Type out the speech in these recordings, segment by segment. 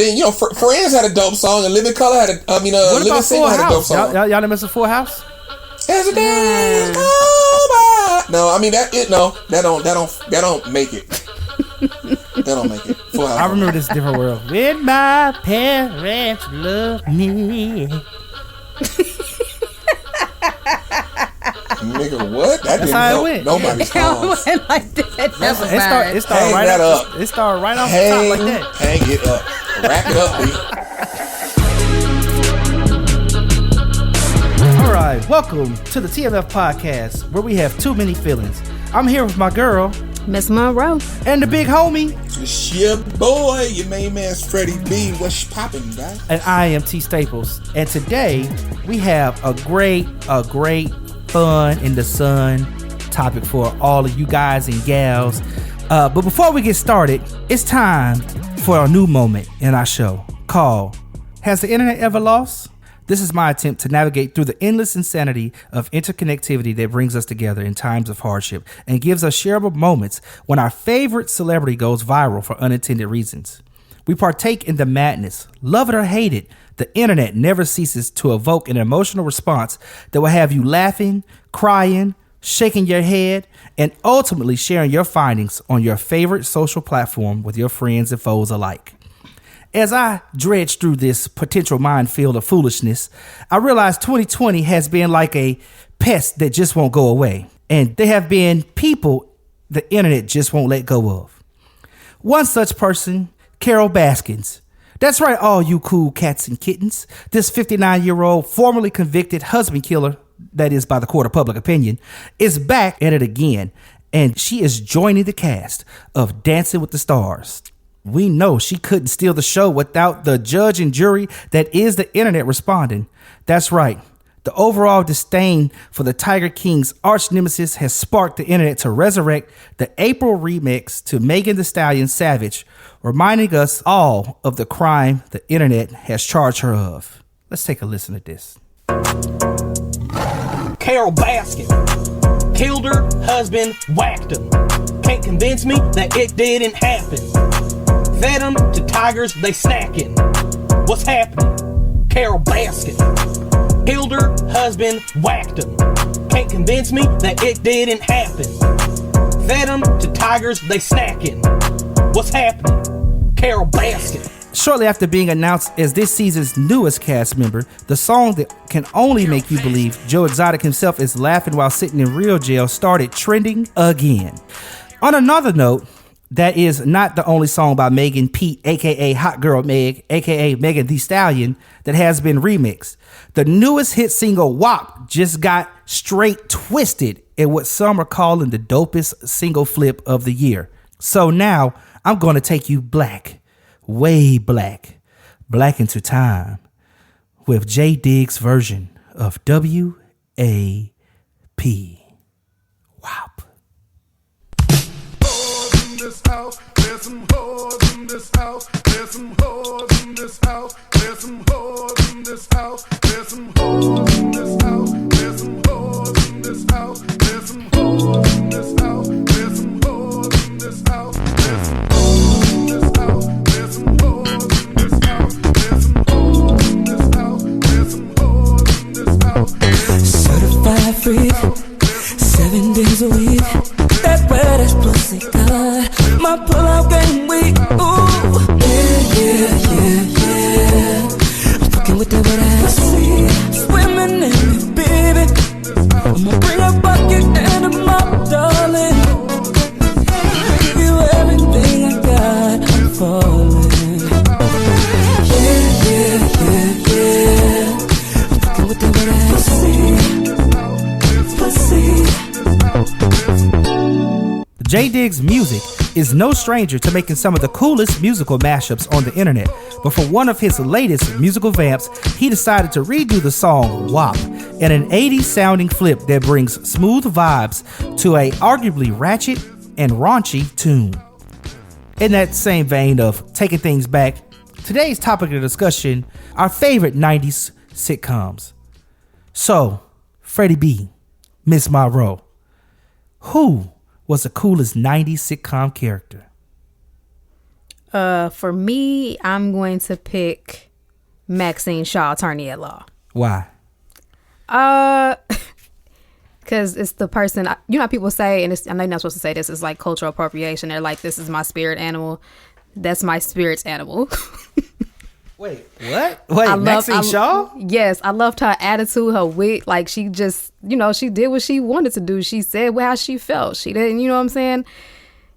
Then, you know, Friends had a dope song, and Living Color had Living Single had a dope song. Y'all didn't miss a Full House? As the days go by. No, I mean that don't make it. That don't make it. Full House. I remember this different world. When my parents love me. Nigga, what? That That's didn't how it help went. nobody's cause. It went like that. Never mind. It started right up. It started right off the top like that. Hang it up. Wrap it up, B. All right, welcome to the TMF podcast, where we have too many feelings. I'm here with my girl, Miss Munroe, and the big homie. It's your boy, your main man's Freddie B. What's poppin', guy? And I am T Staples. And today we have a great fun in the sun topic for all of you guys and gals. But before we get started, it's time for a new moment in our show called Has the Internet Ever Lost? This is my attempt to navigate through the endless insanity of interconnectivity that brings us together in times of hardship and gives us shareable moments when our favorite celebrity goes viral for unintended reasons. We partake in the madness. Love it or hate it, the internet never ceases to evoke an emotional response that will have you laughing, crying, shaking your head, and ultimately sharing your findings on your favorite social platform with your friends and foes alike. As I dredge through this potential minefield of foolishness, I realize 2020 has been like a pest that just won't go away. And there have been people the internet just won't let go of. One such person, Carol Baskins. That's right, all you cool cats and kittens. This 59-year-old formerly convicted husband killer, that is by the court of public opinion, is back at it again. And she is joining the cast of Dancing with the Stars. We know she couldn't steal the show without the judge and jury that is the internet responding. That's right. The overall disdain for the Tiger King's arch nemesis has sparked the internet to resurrect the April remix to Megan Thee Stallion Savage, reminding us all of the crime the internet has charged her of. Let's take a listen to this. Carol Baskin killed her husband, whacked him. Can't convince me that it didn't happen. Fed them to tigers, they snacking. What's happening? Carol Baskin killed her husband, whacked him. Can't convince me that it didn't happen. Fed them to tigers, they snacking. What's happening? Carol Baskin. Shortly after being announced as this season's newest cast member, the song that can only make you believe Joe Exotic himself is laughing while sitting in real jail started trending again. On another note, that is not the only song by Megan Pete, aka Hot Girl Meg, aka Megan Thee Stallion, that has been remixed. The newest hit single, WAP, just got straight twisted in what some are calling the dopest single flip of the year. So now I'm going to take you back, way back into time with J Diggs' version of W.A.P. WAP. This house, there's some whores in this house, there's some whores in this house, there's some whores in this house, there's some whores in this house, there's some whores in this house, there's some whores in this house, there's some whores in this house, there's some whores in this house, there's some whores in this house, there's some whores in this house, there's some whores in this house, certified freak, 7 days a week. That wet ass pussy good. My pull-out game weak. Ooh, yeah. I'm fucking with that wet ass. Swimming in it, baby. I'ma bring a bucket and a mop, darling. Give you everything I got. I'm falling. Yeah. I'm fucking with that wet ass. Pussy. J Diggs' music is no stranger to making some of the coolest musical mashups on the internet, but for one of his latest musical vamps, he decided to redo the song WAP in an 80s sounding flip that brings smooth vibes to a arguably ratchet and raunchy tune. In that same vein of taking things back, today's topic of discussion, our favorite 90s sitcoms. So, Freddie B, Miss Munroe, who was the coolest 90s sitcom character? For me, I'm going to pick Maxine Shaw, attorney at law. Why? Because it's the person, you know how people say, and I know you're not supposed to say this, it's like cultural appropriation. They're like, this is my spirit animal. That's my spirit's animal. Wait, what? Wait, Maxine Shaw? Yes, I loved her attitude, her wit. Like, she just, she did what she wanted to do. She said how she felt. She didn't, you know what I'm saying?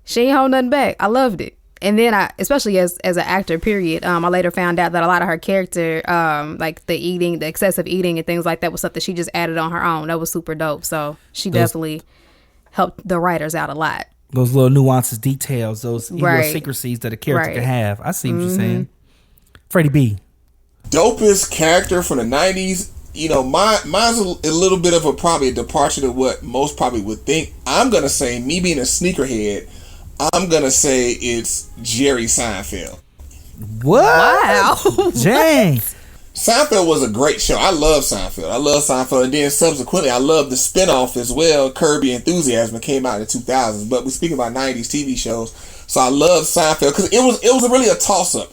She ain't hold nothing back. I loved it. And then especially as an actor, period, I later found out that a lot of her character, like the excessive eating and things like that was something she just added on her own. That was super dope. So she definitely helped the writers out a lot. Those little nuances, details, those idiosyncrasies that a character can have. I see what you're saying. Freddie B. Dopest character from the 90s. Mine's a little bit of probably a departure to what most probably would think. I'm going to say, me being a sneakerhead, I'm going to say it's Jerry Seinfeld. What? Wow. Dang. Seinfeld was a great show. I love Seinfeld. And then subsequently, I love the spinoff as well, Curb Your Enthusiasm, that came out in the 2000s. But we're speaking about 90s TV shows. So I love Seinfeld because it was really a toss-up.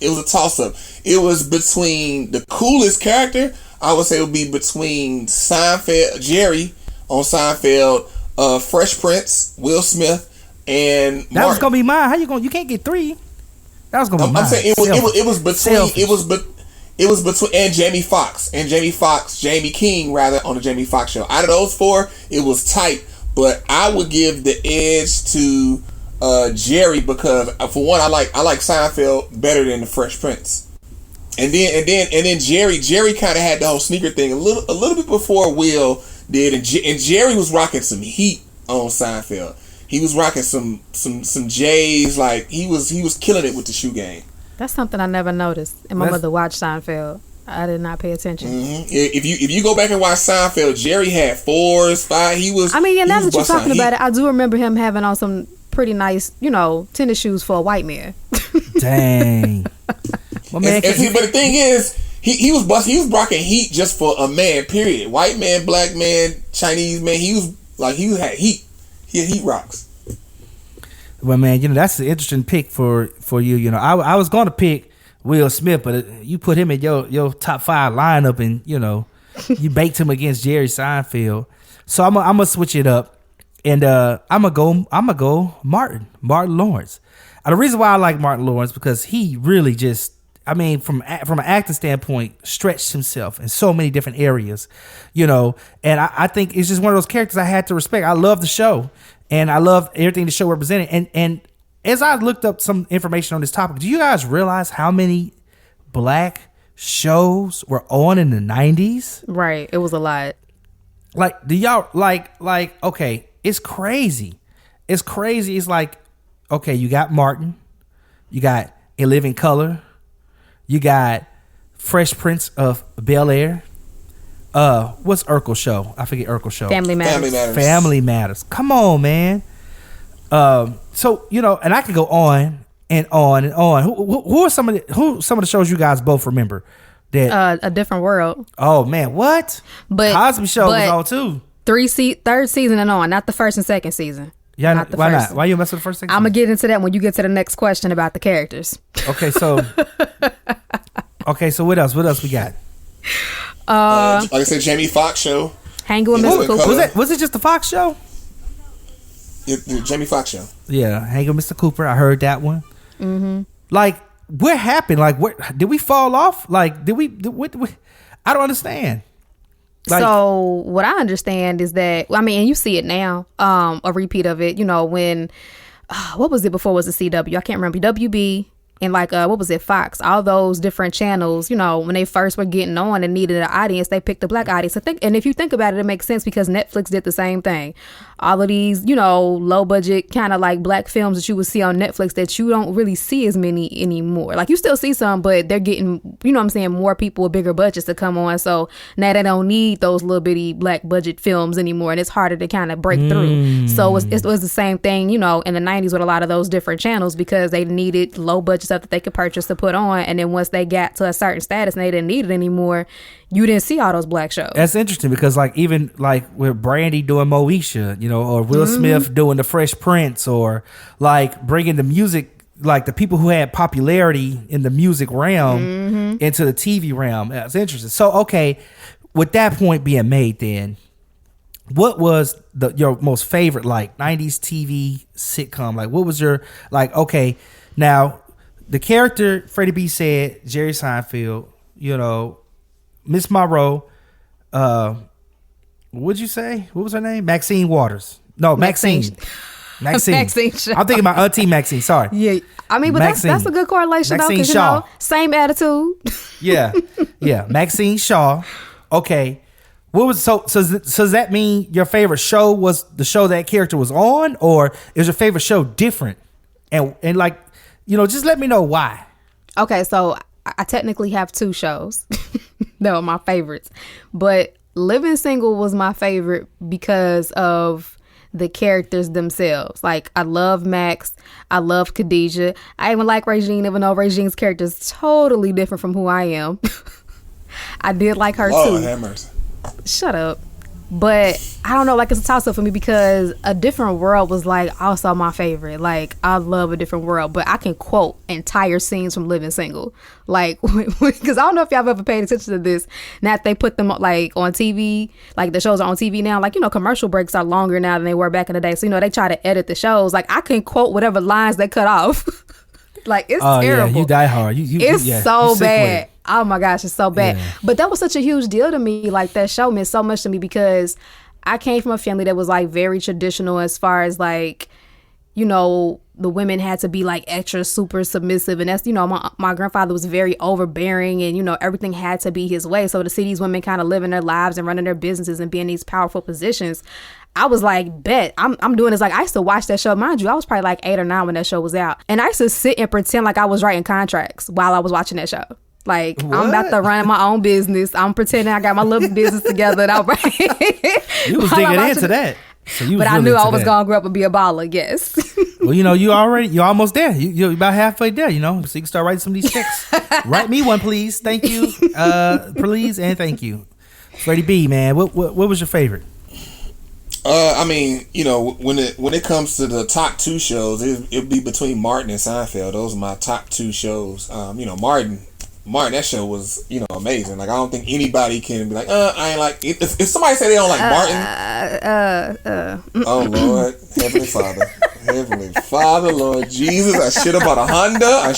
It was between the coolest character, I would say it would be between Seinfeld, Jerry on Seinfeld, Fresh Prince, Will Smith, and Martin. That was gonna be mine. How you can't get three? That was gonna be mine. I'm saying it was between and Jamie King rather, on the Jamie Foxx show. Out of those four, it was tight, but I would give the edge to Jerry because for one, I like Seinfeld better than the Fresh Prince. And then Jerry kind of had the whole sneaker thing a little bit before Will did, and Jerry was rocking some heat on Seinfeld. He was rocking some J's, like he was killing it with the shoe game. That's something I never noticed. And my mother watched Seinfeld. I did not pay attention. Mm-hmm. If you go back and watch Seinfeld, Jerry had 4s, 5. Now that you're talking about it, I do remember him having on some pretty nice, tennis shoes for a white man. Dang. But the thing is, he was rocking heat just for a man, period. White man, black man, Chinese man. He had heat. He had heat rocks. Well, man, that's an interesting pick for you. I was going to pick Will Smith, but you put him in your top 5 lineup, and you baked him against Jerry Seinfeld. So I'm gonna switch it up, and I'm gonna go Martin Lawrence. The reason why I like Martin Lawrence because he really just, from an acting standpoint, stretched himself in so many different areas, and I think it's just one of those characters I had to respect. I love the show. And I love everything the show represented. And as I looked up some information on this topic, do you guys realize how many black shows were on in the 90s? Right. It was a lot. Like, do y'all, okay, it's crazy. It's crazy. It's like, okay, you got Martin. You got A Living Color. You got Fresh Prince of Bel-Air. What's Urkel's show? I forget Urkel's show. Family Matters. Family Matters. Come on, man. So and I could go on and on and on. Who are some of the shows you guys both remember? That A Different World. Oh man, what? But Cosby Show was on too. Third season and on, not the first and second season. Yeah, why not? Why you mess with the first season? I'm gonna get into that when you get to the next question about the characters. Okay, so what else? What else we got? Like I said, Jamie Foxx show. Hanging with Mr. Cooper. Was it just the Fox show? The Jamie Foxx show. Yeah, Hanging with Mr. Cooper. I heard that one. Mm-hmm. Like, what happened? Like, did we fall off? Like, did we I don't understand. Like, so what I understand is that, and you see it now, a repeat of it, when, what was it before? Was it CW? I can't remember. WB. And what was it, Fox, all those different channels, when they first were getting on and needed an audience, they picked the black audience. And if you think about it, it makes sense because Netflix did the same thing. All of these, low budget kind of like black films that you would see on Netflix that you don't really see as many anymore. Like, you still see some, but they're getting, more people with bigger budgets to come on. So now they don't need those little bitty black budget films anymore. And it's harder to kind of break through. So it was the same thing, in the 90s with a lot of those different channels because they needed low budget stuff that they could purchase to put on, and then once they got to a certain status and they didn't need it anymore, you didn't see all those black shows. That's interesting because even with Brandy doing Moesha, or Will Smith doing the Fresh Prince, or bringing the music like the people who had popularity in the music realm into the TV realm. That's interesting. So, okay, with that point being made, then what was your most favorite like 90s TV sitcom? Like, what was your like? Okay, now the character Freddie B said Jerry Seinfeld. You know, Miss Munroe. What'd you say? What was her name? Maxine Waters. No, Maxine. Maxine Shaw. I'm thinking about Auntie Maxine. Sorry. Yeah, I mean, but that's a good correlation though, because you know, same attitude. Yeah, Maxine Shaw. Okay, what was so does that mean your favorite show was the show that character was on, or is your favorite show different? And like, you know, just let me know why. Okay, so I technically have 2 shows that were my favorites, but Living Single was my favorite because of the characters themselves. Like, I love Max, I love Khadijah, I even like Regine, even though Regine's character is totally different from who I am. I did like her too. Hammers. Shut up. But I don't know, like, it's a toss-up for me because A Different World was like also my favorite. Like, I love A Different World, but I can quote entire scenes from Living Single, like, because I don't know if y'all have ever paid attention to this. Now that they put them like on TV, like the shows are on TV now, like, you know, commercial breaks are longer now than they were back in the day, so you know they try to edit the shows. Like, I can quote whatever lines they cut off. Like, it's terrible. Yeah, you die hard. It's so bad. Oh my gosh, it's so bad. Yeah. But that was such a huge deal to me. Like, that show meant so much to me because I came from a family that was like very traditional as far as like, you know, the women had to be like extra super submissive, and that's, you know, my grandfather was very overbearing, and you know, everything had to be his way. So to see these women kind of living their lives and running their businesses and being in these powerful positions, I was like, bet I'm doing this. Like, I used to watch that show. Mind you, I was probably like 8 or 9 when that show was out, and I used to sit and pretend like I was writing contracts while I was watching that show. Like, what? I'm about to run my own business. I'm pretending I got my little business together. And you was digging into that. So but I knew I was going to grow up and be a baller, yes. Well, you know, you're almost there. You're about halfway there, you know. So you can start writing some of these checks. Write me one, please. Thank you. Please and thank you. Freddie B, man, what was your favorite? I mean, you know, when it comes to the top 2 shows, it'd be between Martin and Seinfeld. Those are my top 2 shows. You know, Martin, that show was, you know, amazing. Like, I don't think anybody can be like, I ain't like it. If somebody say they don't like Martin, oh Lord, Heavenly Father, Lord Jesus, I should have bought a Honda.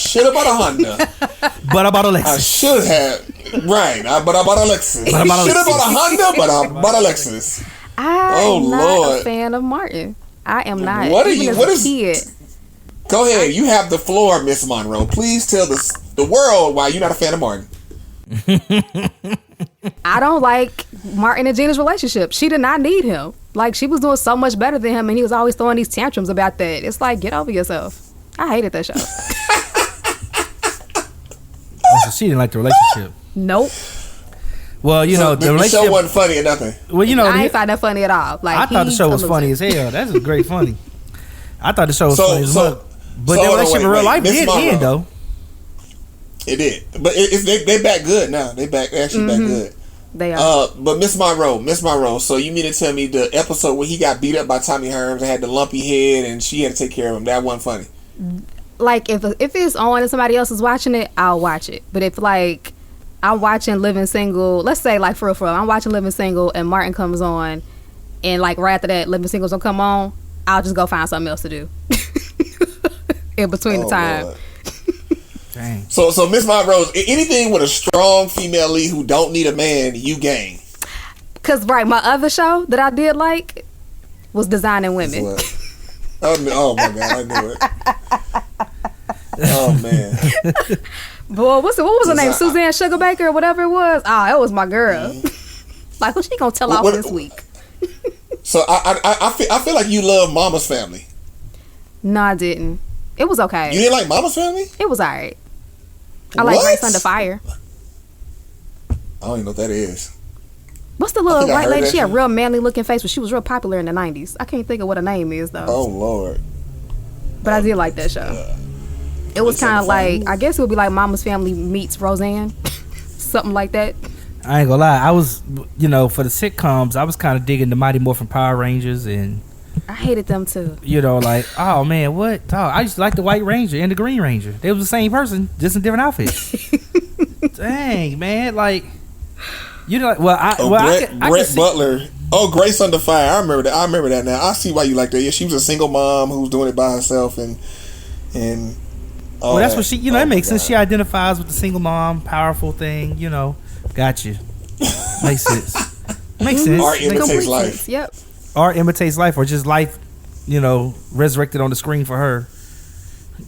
But I bought a Lexus. I should have, right? But I bought a Lexus. Should have bought a Honda, but I bought a Lexus. I'm not a fan of Martin. I am not. What are you? What is? Kid. Go ahead. You have the floor, Miss Munroe. Please tell the world why you're not a fan of Martin. I don't like Martin and Gina's relationship. She did not need him. Like, she was doing so much better than him, and he was always throwing these tantrums about that. It's like, get over yourself. I hated that show. So she didn't like the relationship. Nope. Well, you know, the relationship show wasn't funny or nothing. Well, you know, I ain't find that funny at all. Like, I thought the show was funny as hell. That's great funny. I thought the show was funny as well. But the relationship in real life did end, though. It did, but they back good now. They actually back good. They are. But Miss Munroe. So you mean to tell me the episode where he got beat up by Tommy Herms and had the lumpy head and she had to take care of him, that wasn't funny? Like, if it's on and somebody else is watching it, I'll watch it. But if, like, I'm watching Living Single, let's say, like, for real, I'm watching Living Single and Martin comes on, and like right after that Living Single's gonna come on, I'll just go find something else to do in between the time. Lord. Dang. So Miss Munroe, anything with a strong female lead who don't need a man, you gang. Cause right, my other show that I did like was Designing Women. Oh my God, I knew it. Oh man. Boy, what was her name? Suzanne Sugarbaker or whatever it was. It was my girl. Like, who she gonna tell off this week? So I feel like you love Mama's Family. No, I didn't. It was okay. You didn't like Mama's Family? It was alright. I like Grace Under Fire. I don't even know what that is. What's the little white lady? She had a real manly looking face, but she was real popular in the 90s. I can't think of what her name is though. Oh Lord. But I did like that show. It was kind of like, I guess it would be like Mama's Family meets Roseanne. Something like that. I ain't gonna lie. I was, you know, for the sitcoms, I was kind of digging the Mighty Morphin Power Rangers and I hated them too. You know, like, oh man, what? Oh, I used to like the White Ranger and the Green Ranger. They was the same person, just in different outfits. Dang, man, like, you know, Brett Butler. Oh, Grace Under Fire. I remember that. I remember that now. I see why you like that. Yeah, she was a single mom who was doing it by herself, and well, that's what she. You know, that makes sense. She identifies with the single mom, powerful thing. You know, got you. Makes sense. Makes sense. Art imitates life. Yep. Art imitates life, or just life, you know, resurrected on the screen for her.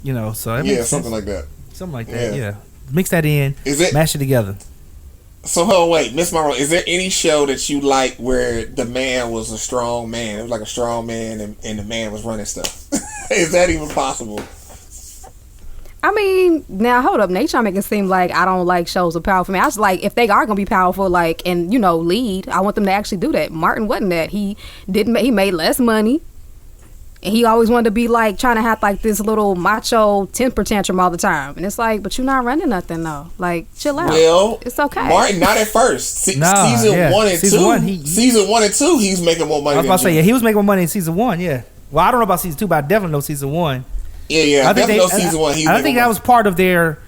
You know, so that makes something sense. like that. Something like that. Yeah. Mix that in. Mash it together. So, wait, Miss Munroe, is there any show that you like where the man was a strong man? It was like a strong man, and the man was running stuff. Is that even possible? I mean, now hold up. They trying to make it seem like I don't like shows with powerful men. I was like, if they are gonna be powerful, like, and you know, lead, I want them to actually do that. Martin wasn't that. He made less money, and he always wanted to be like trying to have like this little macho temper tantrum all the time. And it's like, but you're not running nothing though. Like, chill out. Well, it's okay. Martin, not at first. Season 1 and 2. Season 1 and 2, he's making more money. I was about to say, he was making more money in season 1. Yeah. Well, I don't know about season 2, but I definitely know season 1. Yeah. I definitely know season 1. I think that was part of their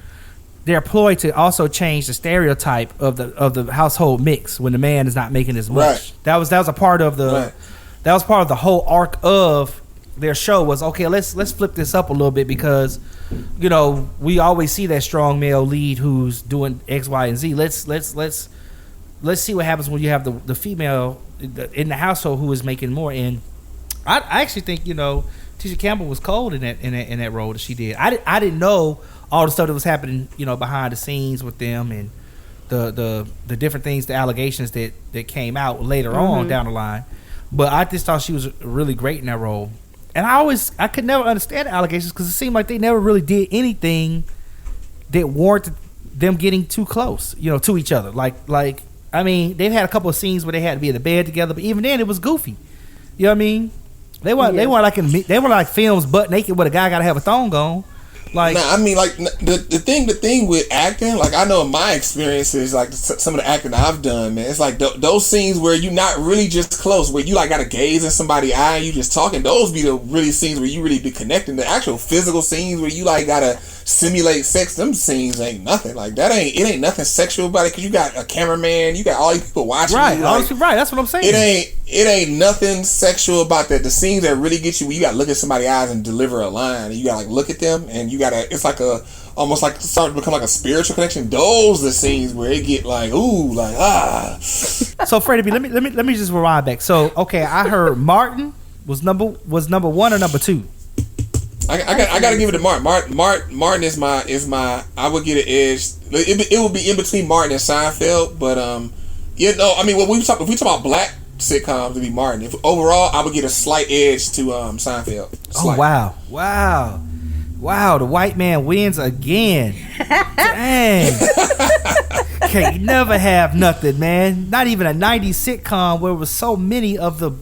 ploy to also change the stereotype of the household mix when the man is not making as much. Right. That was a part of the that was part of the whole arc of their show was, okay, let's flip this up a little bit, because you know we always see that strong male lead who's doing X, Y, and Z. Let's see what happens when you have the female in the household who is making more. And I actually think, you know, Tisha Campbell was cold in that role that she did. I didn't know all the stuff that was happening, you know, behind the scenes with them, and the different things, the allegations that came out later on down the line. But I just thought she was really great in that role. And I could never understand the allegations, because it seemed like they never really did anything that warranted them getting too close, you know, to each other. Like I mean, they've had a couple of scenes where they had to be in the bed together, but even then it was goofy. You know what I mean? They weren't like films butt naked where the guy got to have a thong on. Like, I mean, like the thing with acting, like I know in my experiences, like some of the acting I've done, man, it's like those scenes where you're not really just close, where you like got to gaze in somebody's eye and you just talking. Those be the really scenes where you really be connecting. The actual physical scenes where you like gotta simulate sex, them scenes ain't nothing. Like that ain't nothing sexual about it, because you got a cameraman, you got all these people watching. Right, you, like, right. That's what I'm saying. It ain't nothing sexual about that. The scenes that really get you, where you gotta look at somebody's eyes and deliver a line, and you gotta like look at them, and you gotta, it's like almost like start to become like a spiritual connection. Those are the scenes where it get like, ooh, like So Freddie B, let me just rewind back. So okay, I heard Martin was number 1 or number 2. I gotta give it to Martin. Martin is my. I would get an edge. It would be in between Martin and Seinfeld, but you know, I mean, if we talk about black sitcoms, it'd be Martin. If overall, I would get a slight edge to Seinfeld. Slight. Oh wow! The white man wins again. Dang. Can't never have nothing, man. Not even a 90s sitcom where there was so many of the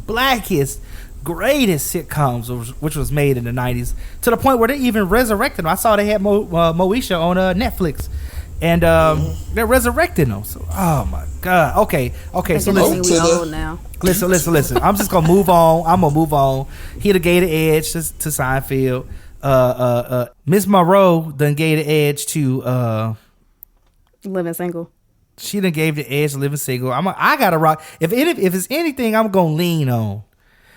blackest, greatest sitcoms which was made in the 90s, to the point where they even resurrected them. I saw they had Moesha on Netflix, and they're reresurrecting them. So, oh my god. Okay. So listen. I'm just gonna move on. He done gave the edge to Seinfeld. Miss Munroe done gave the edge to Living Single. She done gave the edge to Living Single. I gotta rock. If it's anything, I'm gonna lean on.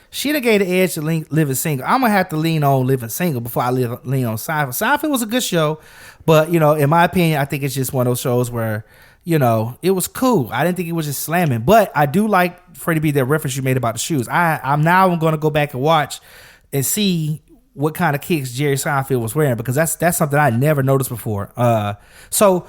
She done gave the edge to Living Single. I'm gonna have to lean on Living Single before I lean on Seinfeld. Seinfeld was a good show, but you know, in my opinion, I think it's just one of those shows where, you know, it was cool. I didn't think it was just slamming, but I do like, Freddie B, that reference you made about the shoes. I'm going to go back and watch and see what kind of kicks Jerry Seinfeld was wearing, because that's something I never noticed before. So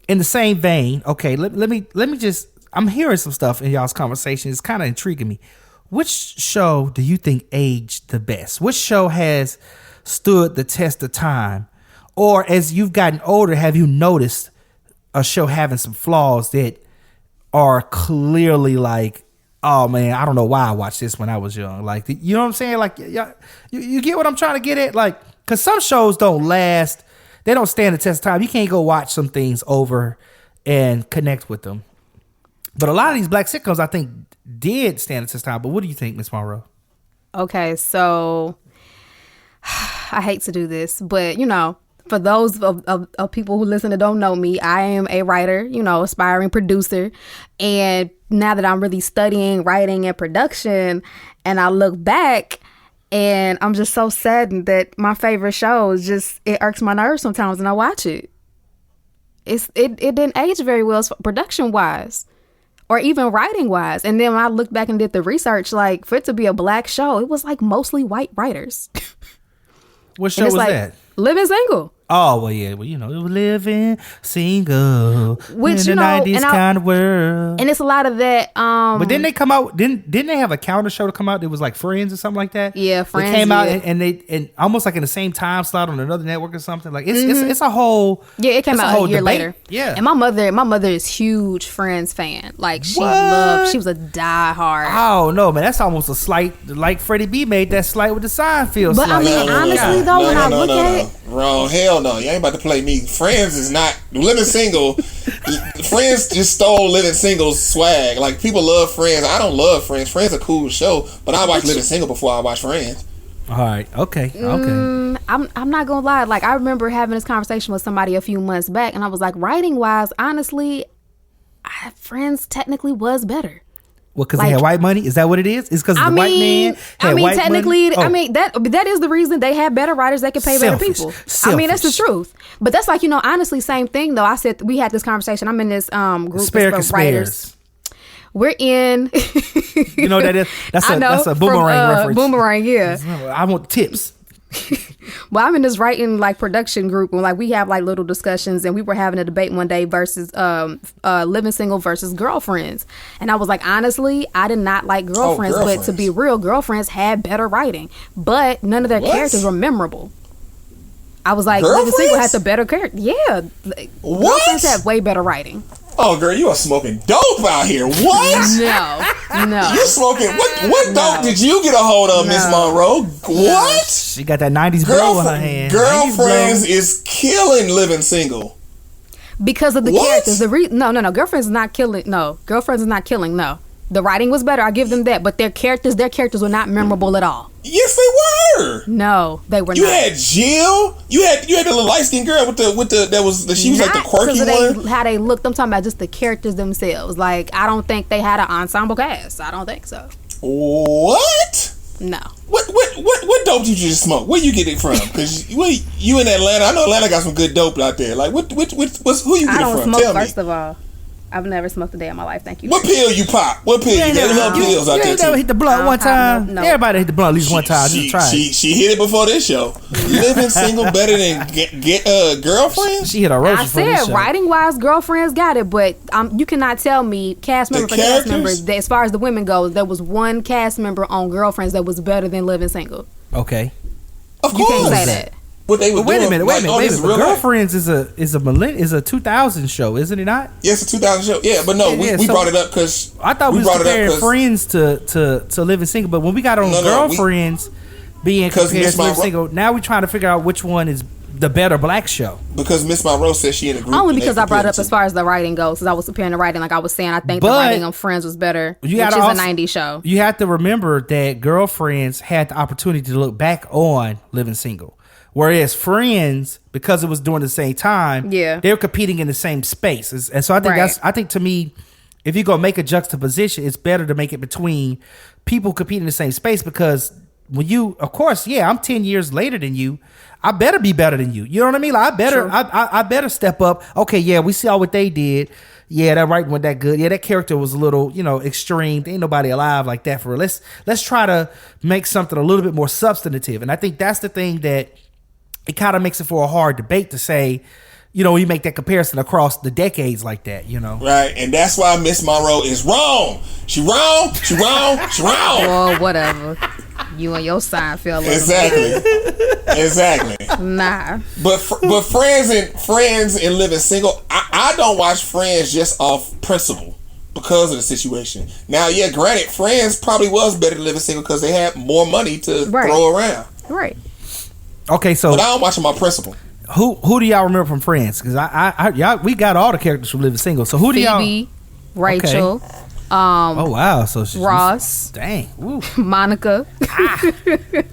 in the same vein, okay, let me just, I'm hearing some stuff in y'all's conversation. It's kind of intriguing me. Which show do you think aged the best? Which show has stood the test of time? Or as you've gotten older, have you noticed a show having some flaws that are clearly like, oh man, I don't know why I watched this when I was young. Like, you know what I'm saying? Like, you get what I'm trying to get at? Like, because some shows don't last. They don't stand the test of time. You can't go watch some things over and connect with them. But a lot of these black sitcoms, I think, did stand the test of time. But what do you think, Miss Munroe? Okay, so I hate to do this, but for those of people who listen that don't know me, I am a writer, aspiring producer. And now that I'm really studying writing and production, and I look back and I'm just so saddened that my favorite show is just, it irks my nerves sometimes when I watch it. It didn't age very well production wise or even writing wise. And then when I looked back and did the research, like for it to be a black show, it was like mostly white writers. What show was that? Living Single. Oh, well, yeah. Well, it was Living Single. Which, in the 90s kind of world. And it's a lot of that. But didn't they come out, didn't they have a counter show to come out that was like Friends or something like that? Yeah, Friends. They came out and almost like in the same time slot on another network or something. Like it's a whole. Yeah, it came out a year debate. later. Yeah. And my mother is huge Friends fan. Like she was a diehard. Oh no, man, that's almost a slight, like Freddie B made that slight with the Seinfeld. But I mean, honestly though, when I look at it, wrong, hell no, you ain't about to play me. Friends is not Living Single. Friends just stole Living Single's swag. Like people love Friends. I don't love Friends. Friends a cool show, but I watch Living Single before I watch Friends. All right, okay. I'm not gonna lie. Like I remember having this conversation with somebody a few months back, and I was like, writing wise, honestly, Friends technically was better. Well, because they had white money? Is that what it is? It's because the white man had white technically, money? Oh. I mean, that is the reason they had better writers that could pay better people. I mean, that's the truth. But that's like, honestly, same thing, though. I said, we had this conversation. I'm in this group of writers. We're in... You know what that is? That's a Boomerang reference. Boomerang, yeah. I want tips. Well, I'm in this writing like production group and like we have like little discussions, and we were having a debate one day versus Living Single versus Girlfriends, and I was like, honestly, I did not like Girlfriends, but to be real, Girlfriends had better writing, but none of their characters were memorable. I was like, Living Single had the better character. Yeah, Girlfriends had way better writing. Oh, girl, you are smoking dope out here. What? No. You smoking? What dope did you get a hold of, Miss Munroe? What? She got that 90s blow in her hand. Girlfriends is killing Living Single. Because of the characters. No. Girlfriends is not killing. No. Girlfriends is not killing. No. The writing was better. I give them that. But their characters were not memorable at all. Yes, they were. No, they were not. You had Jill. You had the little light skinned girl with the she was like the quirky one. How they looked. I'm talking about just the characters themselves. Like I don't think they had an ensemble cast. I don't think so. What? No. What dope did you just smoke? Where you get it from? Because you in Atlanta. I know Atlanta got some good dope out there. Like who you get it from? I don't smoke. Tell me. First of all, I've never smoked a day in my life. Thank you. What pill you pop? What pill you got? Enough pills out there. You never hit the blunt one time? No. Everybody hit the blunt at least one time. Just try it. She hit it before this show. Living Single better than get Girlfriends? She hit a roach. I said writing wise, Girlfriends got it, but you cannot tell me cast member for cast members that as far as the women goes, there was one cast member on Girlfriends that was better than Living Single. Okay. Of course. You can't say that. What they were wait a minute. But Girlfriends is a 2000 show, isn't it not? Yes, a 2000 show. Yeah, but no, we brought it up because I thought we was comparing Friends to Living Single, but when we got on Girlfriends being compared to Living Single, now we're trying to figure out which one is the better black show. Because Miss Monroe said she in a group. Only because I brought up as far as the writing goes, because I was comparing the writing. Like I was saying, I think the writing on Friends was better, which is a 90s show. You have to remember that Girlfriends had the opportunity to look back on Living Single. Whereas Friends, because it was during the same time, they were competing in the same space. And so I think to me, if you're going to make a juxtaposition, it's better to make it between people competing in the same space, because when you, of course, I'm 10 years later than you. I better be better than you. You know what I mean? Like I better step up. Okay, we saw what they did. Yeah, that writing wasn't that good. Yeah, that character was a little, extreme. There ain't nobody alive like that for real. Let's try to make something a little bit more substantive. And I think that's the thing that it kind of makes it for a hard debate to say, you make that comparison across the decades like that, Right, and that's why Miss Monroe is wrong. She wrong. Well, whatever. You and your Seinfeld. Exactly. Nah. But Friends and Living Single, I don't watch Friends just off principle because of the situation. Now, granted, Friends probably was better than Living Single because they had more money to throw around. Right. Okay, so but I don't watch them on principle. Who do y'all remember from Friends? Because we got all the characters from Living Single. So who do y'all? Phoebe, Rachel. Okay. Oh wow! So Ross, dang, woo. Monica. I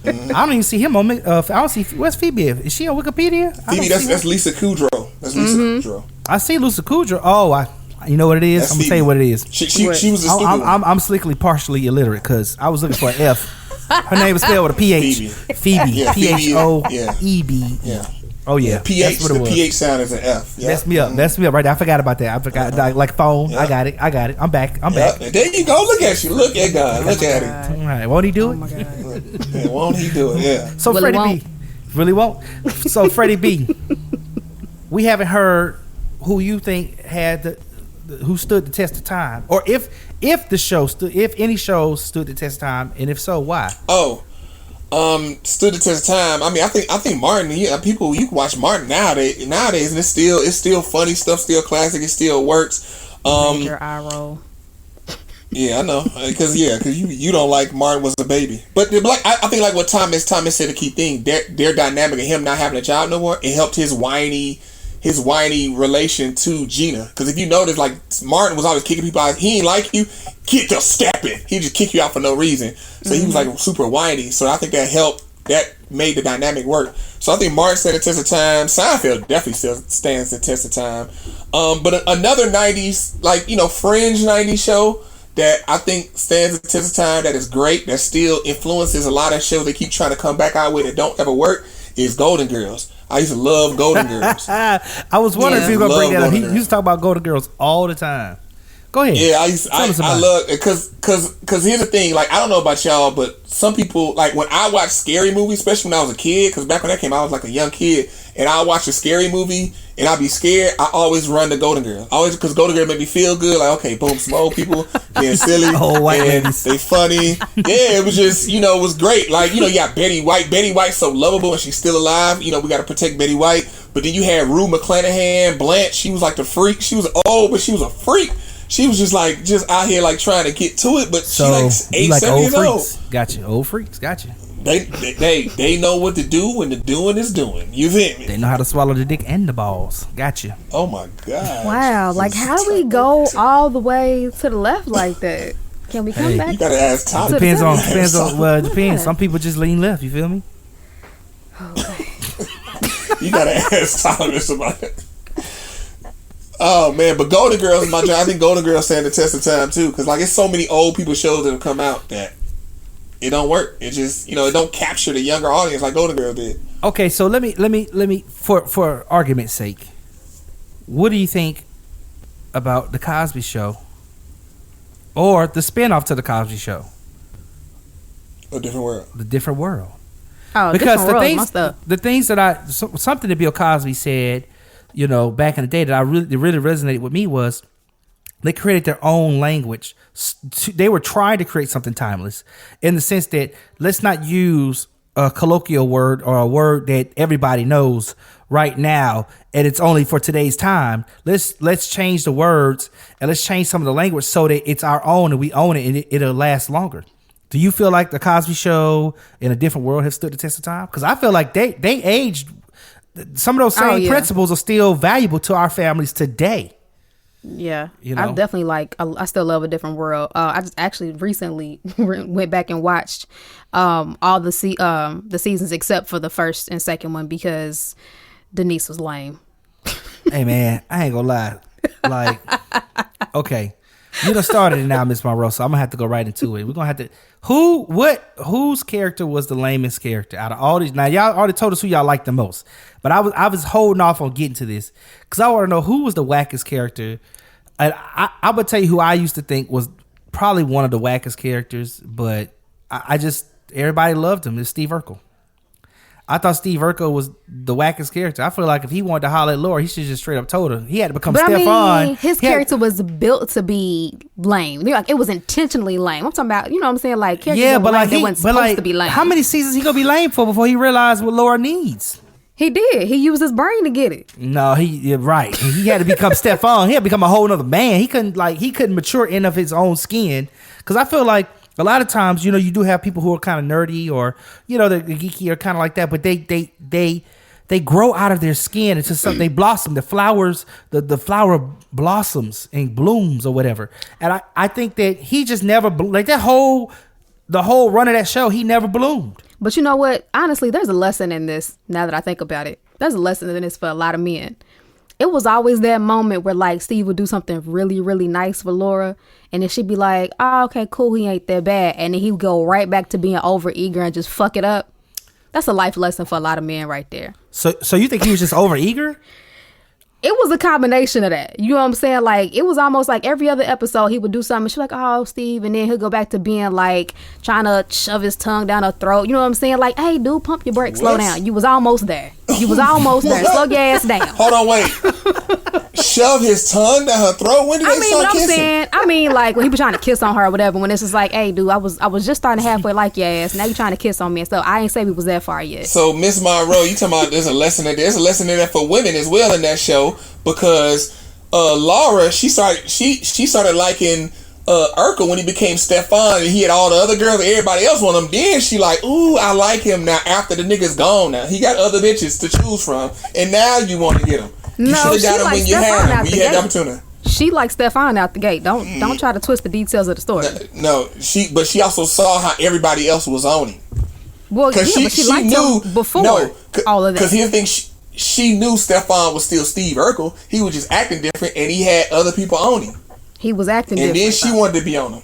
don't even see him on. I don't see. Where's Phoebe? Is she on Wikipedia? Phoebe, that's Lisa Kudrow. That's Lisa Kudrow. I see Lisa Kudrow. Oh, you know what it is? That's I'm gonna Phoebe. tell you what it is. She was a stupid one. I'm slickly partially illiterate because I was looking for an F. Her name is spelled with a PH. Phoebe. Yeah, P-H-O-E-B. Yeah. Oh yeah. PH. That's what it The was. PH sound is an F. Yeah. Messed me up right there. I forgot about that. I forgot like phone. Yeah. I got it. I'm back. Yeah. There you go. Look at you. Look at God. Look at him. All right. Won't he do it? Oh my God. Yeah, won't he do it? Yeah. So Really Freddie B. Really won't. So Freddie B. We haven't heard who you think had who stood the test of time, or if any show stood the test of time, and if so, why? Stood the test of time. I mean, I think Martin. Yeah, people, you can watch Martin nowadays, and it's still funny stuff, still classic. It still works. Major eye roll. Yeah, I know, because you don't like Martin was a baby, but I think like what Thomas said, a key thing, their dynamic of him not having a job no more, it helped his whiny relation to Gina. Because if you notice, like, Martin was always kicking people out. He ain't like you, kick your step in. He just kick you out for no reason. So he was like super whiny. So I think that helped. That made the dynamic work. So I think Martin stood the test of time. Seinfeld definitely still stands the test of time. But another 90s, like, fringe 90s show that I think stands the test of time, that is great, that still influences a lot of shows they keep trying to come back out with that don't ever work, is Golden Girls. I used to love Golden Girls. I was wondering if you were gonna bring that up. He used to talk about Golden Girls all the time. Go ahead. Yeah, I love it because here's the thing. Like, I don't know about y'all, but some people, like, when I watch scary movies, especially when I was a kid, because back when that came out, I was like a young kid, and I watch a scary movie and I'd be scared. I always run to Golden Girls. Always, because Golden Girls made me feel good. Like, okay, boom, some old people being silly and they funny. Yeah, it was just, it was great. Like, you got Betty White. Betty White's so lovable and she's still alive. We got to protect Betty White. But then you had Rue McClanahan, Blanche. She was like the freak. She was old, but she was a freak. She was just out here like trying to get to it, but she like 8-7 years old. Gotcha, old freaks. Gotcha. They know what to do when the doing is doing. You feel me? They know how to swallow the dick and the balls. Gotcha. Oh my God! Wow, like how do we go all the way to the left like that? Can we come back? You gotta ask Tom. Depends on. Well, it depends. Some people just lean left. You feel me? Okay. You gotta ask Thomas about it. Oh man, but Golden Girls is my job. I think Golden Girls stand the test of time too, because like it's so many old people shows that have come out that it don't work. It just it don't capture the younger audience like Golden Girls did. Okay, so let me for argument's sake, what do you think about the Cosby Show or the spinoff to the Cosby Show? A Different World. The Different World. Oh, because the things that something that Bill Cosby said, back in the day that really resonated with me was they created their own language. They were trying to create something timeless in the sense that let's not use a colloquial word or a word that everybody knows right now and it's only for today's time. Let's change the words and let's change some of the language so that it's our own and we own it and it'll last longer. Do you feel like the Cosby Show and A Different World have stood the test of time? Because I feel like they aged. Some of those same principles are still valuable to our families today. Yeah, I definitely I still love A Different World. I just actually recently went back and watched all the seasons except for the first and second one because Denise was lame. Hey man, I ain't gonna lie. Like, okay, you done started it now, Miss Munroe. So I'm gonna have to go right into it. We're gonna have to. Whose character was the lamest character out of all these? Now y'all already told us who y'all liked the most, but I was holding off on getting to this because I want to know who was the wackest character. And I'm gonna tell you who I used to think was probably one of the wackest characters, but I just everybody loved him. It's Steve Urkel. I thought Steve Urkel was the wackest character. I feel like if he wanted to holler at Laura, he should just straight up told her. He had to become Stefan. His character was built to be lame. Like it was intentionally lame. I'm talking about, what I'm saying, like characters but like they weren't supposed to be lame. How many seasons he gonna be lame for before he realized what Laura needs? He did. He used his brain to get it. No, you're right. He had to become Stefan. He had to become a whole nother man. He couldn't mature in of his own skin. Because I feel like a lot of times, you do have people who are kind of nerdy or, they're geeky or kind of like that, but they they grow out of their skin into something. They blossom. The flowers, the flower blossoms and blooms or whatever. And I think that he just never like the whole run of that show. He never bloomed. But you know what? Honestly, there's a lesson in this. Now that I think about it, there's a lesson in this for a lot of men. It was always that moment where like Steve would do something really, really nice for Laura, and then she'd be like, "Oh, okay, cool, he ain't that bad," and then he'd go right back to being over eager and just fuck it up. That's a life lesson for a lot of men right there. So you think he was just over eager? It was a combination of that. You know what I'm saying? Like, it was almost like every other episode he would do something. She's like, "Oh, Steve," and then he'll go back to being like trying to shove his tongue down her throat. You know what I'm saying? Like, "Hey, dude, pump your brakes, slow down." You was almost there. You was almost there. Slow your ass down. Hold on, wait. Shove his tongue down her throat? When did they start kissing? I mean, like when he was trying to kiss on her or whatever. When it's just like, "Hey, dude, I was just starting halfway like your ass. Now you trying to kiss on me and stuff." I ain't say we was that far yet. So Miss Munroe, you talking about there's a lesson in there for women as well in that show, because Laura, she started liking Urkel when he became Stefan, and he had all the other girls and everybody else want him. Then she like, "Ooh, I like him now after the nigga's gone now. He got other bitches to choose from, and now you want to get him. You should have got him when you had him. When you had the opportunity." She liked Stefan out the gate. Don't try to twist the details of the story. No, she also saw how everybody else was on him. Well, yeah, but she liked him before all of that. Because he think she knew Stefan was still Steve Urkel. He was just acting different, and he had other people on him. He was acting different. And then she wanted to be on him.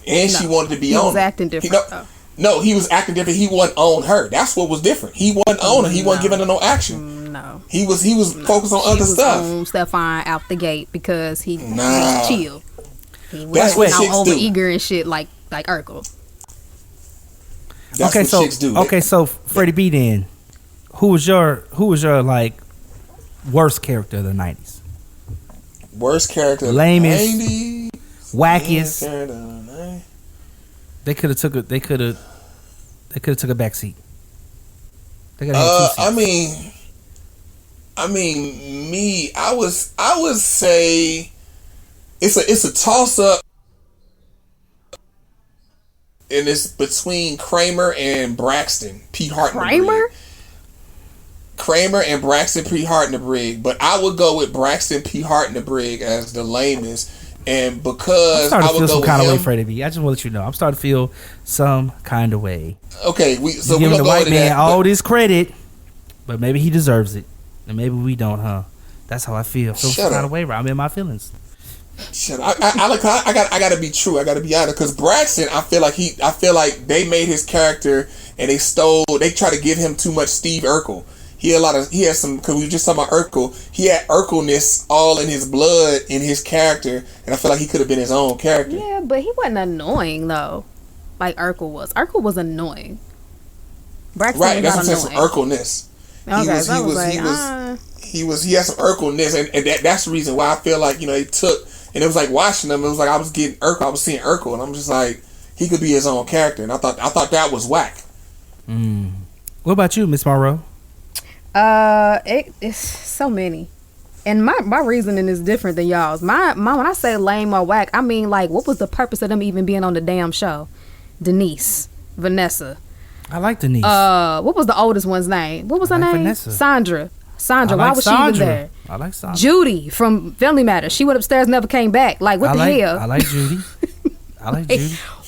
And she wanted to be on him. He was acting different. No, he was acting different. He wasn't on her. That's what was different. He wasn't on her. He wasn't giving her no action. No. He was focused on other stuff. He was on Stefan out the gate because he was chill. He That's what chicks over do. eager and shit like Urkel. That's what chicks do. Okay, so Freddie B then, who was your like worst character of the 90s? Worst character, lamest, 90s, wackiest. They could have took a back seat. They could have had 2 seats. I mean, me, I would say it's a toss up, and it's between Kramer and Braxton P. Hartnell. Kramer and Braxton P. Hartnell, but I would go with Braxton P. Hartnell as the lamest, and because I'm starting I to would feel go some with kind of way, him. Freddie B. I just want to let you know, I'm starting to feel some kind of way. Okay, we're giving gonna the go white into man that, all this credit, but maybe he deserves it, and maybe we don't, huh? That's how I feel. Some kind of way. I'm in my feelings. Shut up. I gotta be true. I gotta be honest. Because Braxton, I feel like they made his character and they try to give him too much Steve Urkel. He had some, because we were just talking about Urkel. He had Urkelness all in his blood, in his character, and I feel like he could have been his own character. Yeah, but he wasn't annoying though, like Urkel was. Urkel was annoying. Braxton Right, that's was what I'm saying. Some Urkelness. He had some Urkelness, and that's the reason why I feel like, they took, and it was like watching them. It was like I was getting Urkel. I was seeing Urkel, and I'm just like, he could be his own character, and I thought that was whack. What about you, Miss Munroe? It's so many, and my reasoning is different than y'all's. My when I say lame or whack, I mean like, what was the purpose of them even being on the damn show? Denise, Vanessa. I like Denise. What was the oldest one's name? What was her name? Vanessa. Sandra. Why was she even there? I like Sandra. Judy from Family Matters. She went upstairs, never came back. Like, what the hell? I like Judy.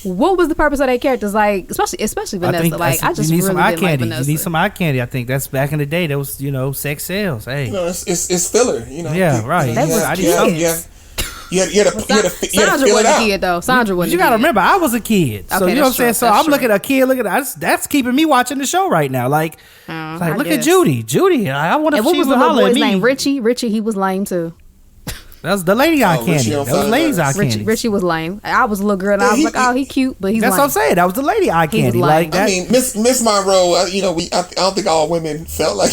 What was the purpose of their characters? Like, especially Vanessa. I just really didn't like Vanessa. You need some eye candy. I think that's back in the day. That was, sex sales. Hey, it's filler. Yeah, right. You had to Sandra fill wasn't it out. a kid though. Sandra wasn't. You got to remember, I was a kid. So okay, you know what I'm saying. So I'm looking at a kid. That's keeping me watching the show right now. Like look at Judy. I want to. And what was the little boy's name? Richie. He was lame too. That was the lady eye candy. That was ladies eye candy. Richie was lame. I was a little girl and I was like, oh, he cute, but he's lame. That's what I'm saying. That was the lady eye candy. Like that. I mean, Miss Munroe. I don't think all women felt like.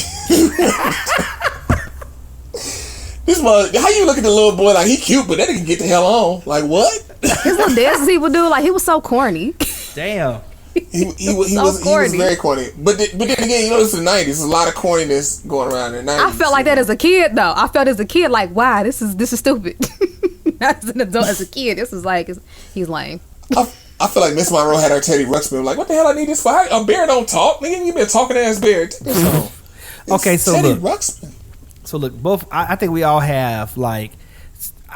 This mother, how you look at the little boy like he cute, but that nigga get the hell on? Like what? His little dances he would do, like he was so corny. Damn. He was very corny. But then again, this is the 90s. There's a lot of corniness going around in the 90s. I felt like that as a kid though. I felt as a kid like, wow, this is stupid. Not as an adult, as a kid, this is like he's lame. I feel like Miss Munroe had her Teddy Ruxpin like, what the hell I need this for? A bear don't talk, nigga. You been talking ass bear. Take this on. Okay, so Teddy look. Ruxpin. So look, both. I think we all have like.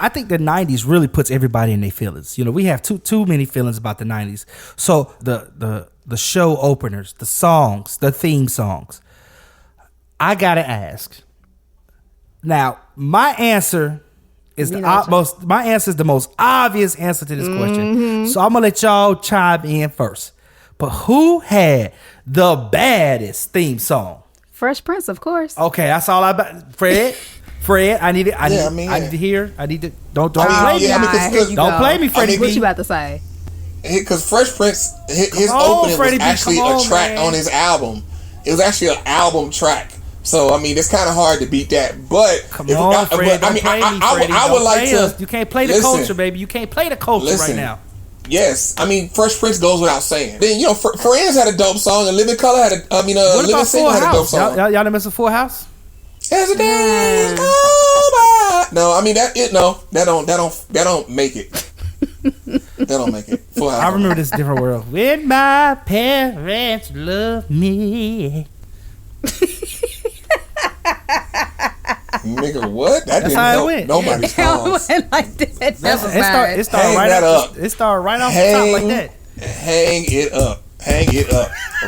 I think the 90s really puts everybody in their feelings. You know, we have too many feelings about the 90s. So the show openers, the songs, the theme songs. I gotta ask. Now, my answer is the most obvious answer to this question. So I'm gonna let y'all chime in first. But who had the baddest theme song? Fresh Prince, of course. Okay, that's all Fred, I need to hear. I need to don't play me. Don't play me, Freddie B. What you about to say? Because Fresh Prince, his opening was actually a track on his album. It was actually an album track. So I mean, it's kind of hard to beat that. But I would like to. You can't play the culture, baby. You can't play the culture right now. Yes, I mean, Fresh Prince goes without saying. Then Friends had a dope song, and Living Color had what Living about Single had a dope song. Y'all done mess with Full House? As a day go by. No, I mean that don't make it. That don't make it. Full House. I remember this different world. When my parents love me. Nigga, what? That That's didn't how it help went. nobody's cause. Like that. It started right off the top like that. Hang it up.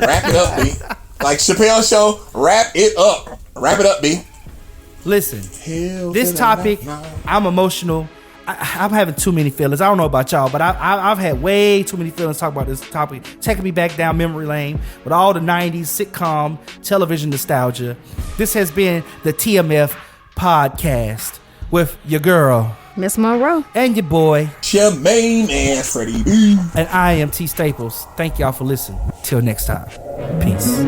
Wrap it up, B. Like Chappelle Show, wrap it up, B. Listen, this topic, I'm emotional. I'm having too many feelings. I don't know about y'all, but I've had way too many feelings talking about this topic, taking me back down memory lane with all the 90s sitcom television nostalgia. This has been the TMF podcast with your girl, Miss Munroe, and your boy, Jermaine and Freddie B. And I am T Staples. Thank y'all for listening. Till next time. Peace.